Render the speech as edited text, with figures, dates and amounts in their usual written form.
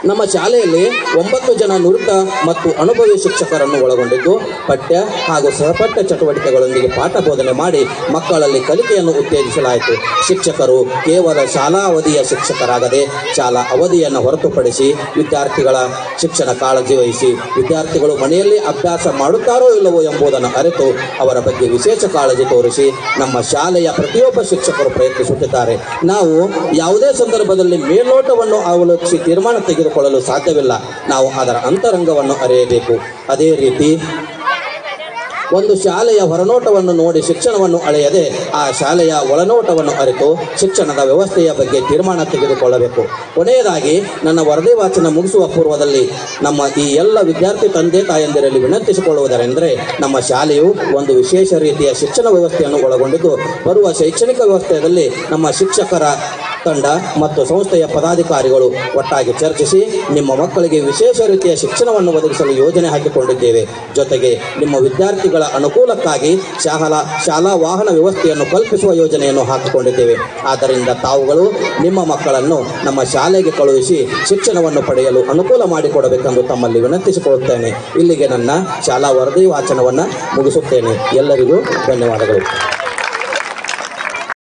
ನಮ್ಮ ಶಾಲೆಯಲ್ಲಿ 9 ಜನ ನುರಿತ ಮತ್ತು ಅನುಭವಿ ಶಿಕ್ಷಕರನ್ನು ಒಳಗೊಂಡಿದ್ದು ಪಠ್ಯ ಹಾಗೂ ಸಹಪಠ್ಯ ಚಟುವಟಿಕೆಗಳೊಂದಿಗೆ ಪಾಠ ಬೋಧನೆ ಮಾಡಿ ಮಕ್ಕಳಲ್ಲಿ ಕಲಿಕೆಯನ್ನು ಉತ್ತೇಜಿಸಲಾಯಿತು. ಶಿಕ್ಷಕರು ಕೇವಲ ಶಾಲಾ ಅವಧಿಯ ಶಿಕ್ಷಕರಾಗದೆ ಶಾಲಾ ಅವಧಿಯನ್ನು ಹೊರತುಪಡಿಸಿ ವಿದ್ಯಾರ್ಥಿಗಳ ಶಿಕ್ಷಣ ಕಾಳಜಿ ವಹಿಸಿ ವಿದ್ಯಾರ್ಥಿಗಳು ಮನೆಯಲ್ಲಿ ಅಭ್ಯಾಸ ಮಾಡುತ್ತಾರೋ ಇಲ್ಲವೋ ಎಂಬುದನ್ನು ಅರಿತು ಅವರ ಬಗ್ಗೆ ವಿಶೇಷ ಕಾಳಜಿ ತೋರಿಸಿ ನಮ್ಮ ಶಾಲೆಯ ಪ್ರತಿಯೊಬ್ಬ ಶಿಕ್ಷಕರು ಪ್ರಯತ್ನಿಸುತ್ತಿದ್ದಾರೆ. ನಾವು ಯಾವುದೇ ಸಂದರ್ಭದಲ್ಲಿ ಮೇಲ್ನೋಟವನ್ನು ಅವಲೋಕಿಸಿ ತೀರ್ಮಾನ ತೆಗೆದುಕೊಳ್ಳಲು ಸಾಧ್ಯವಿಲ್ಲ. ನಾವು ಅದರ ಅಂತರಂಗವನ್ನು ಅರಿಯಬೇಕು. ಅದೇ ರೀತಿ ಒಂದು ಶಾಲೆಯ ಹೊರನೋಟವನ್ನು ನೋಡಿ ಶಿಕ್ಷಣವನ್ನು ಅಳೆಯದೆ ಆ ಶಾಲೆಯ ಒಳನೋಟವನ್ನು ಅರಿತು ಶಿಕ್ಷಣದ ವ್ಯವಸ್ಥೆಯ ಬಗ್ಗೆ ತೀರ್ಮಾನ ತೆಗೆದುಕೊಳ್ಳಬೇಕು. ಕೊನೆಯದಾಗಿ ನನ್ನ ವರದಿ ವಾಚನ ಮುಗಿಸುವ ಪೂರ್ವದಲ್ಲಿ ನಮ್ಮ ಈ ಎಲ್ಲ ವಿದ್ಯಾರ್ಥಿ ತಂದೆ ತಾಯಂದಿರಲ್ಲಿ ವಿನಂತಿಸಿಕೊಳ್ಳುವುದರೆಂದರೆ, ನಮ್ಮ ಶಾಲೆಯು ಒಂದು ವಿಶೇಷ ರೀತಿಯ ಶಿಕ್ಷಣ ವ್ಯವಸ್ಥೆಯನ್ನು ಒಳಗೊಂಡಿದ್ದು ಬರುವ ಶೈಕ್ಷಣಿಕ ವ್ಯವಸ್ಥೆಯಲ್ಲಿ ನಮ್ಮ ಶಿಕ್ಷಕರ ತಂಡ ಮತ್ತು ಸಂಸ್ಥೆಯ ಪದಾಧಿಕಾರಿಗಳು ಒಟ್ಟಾಗಿ ಚರ್ಚಿಸಿ ನಿಮ್ಮ ಮಕ್ಕಳಿಗೆ ವಿಶೇಷ ರೀತಿಯ ಶಿಕ್ಷಣವನ್ನು ಒದಗಿಸಲು ಯೋಜನೆ ಹಾಕಿಕೊಂಡಿದ್ದೇವೆ. ಜೊತೆಗೆ ನಿಮ್ಮ ವಿದ್ಯಾರ್ಥಿಗಳ ಅನುಕೂಲಕ್ಕಾಗಿ ಶಾಲಾ ವಾಹನ ವ್ಯವಸ್ಥೆಯನ್ನು ಕಲ್ಪಿಸುವ ಯೋಜನೆಯನ್ನು ಹಾಕಿಕೊಂಡಿದ್ದೇವೆ. ಆದ್ದರಿಂದ ತಾವುಗಳು ನಿಮ್ಮ ಮಕ್ಕಳನ್ನು ನಮ್ಮ ಶಾಲೆಗೆ ಕಳುಹಿಸಿ ಶಿಕ್ಷಣವನ್ನು ಪಡೆಯಲು ಅನುಕೂಲ ಮಾಡಿಕೊಡಬೇಕೆಂದು ತಮ್ಮಲ್ಲಿ ವಿನಂತಿಸಿಕೊಳ್ಳುತ್ತೇನೆ. ಇಲ್ಲಿಗೆ ನನ್ನ ಶಾಲಾ ವರದಿ ವಾಚನವನ್ನು ಮುಗಿಸುತ್ತೇನೆ. ಎಲ್ಲರಿಗೂ ಧನ್ಯವಾದಗಳು.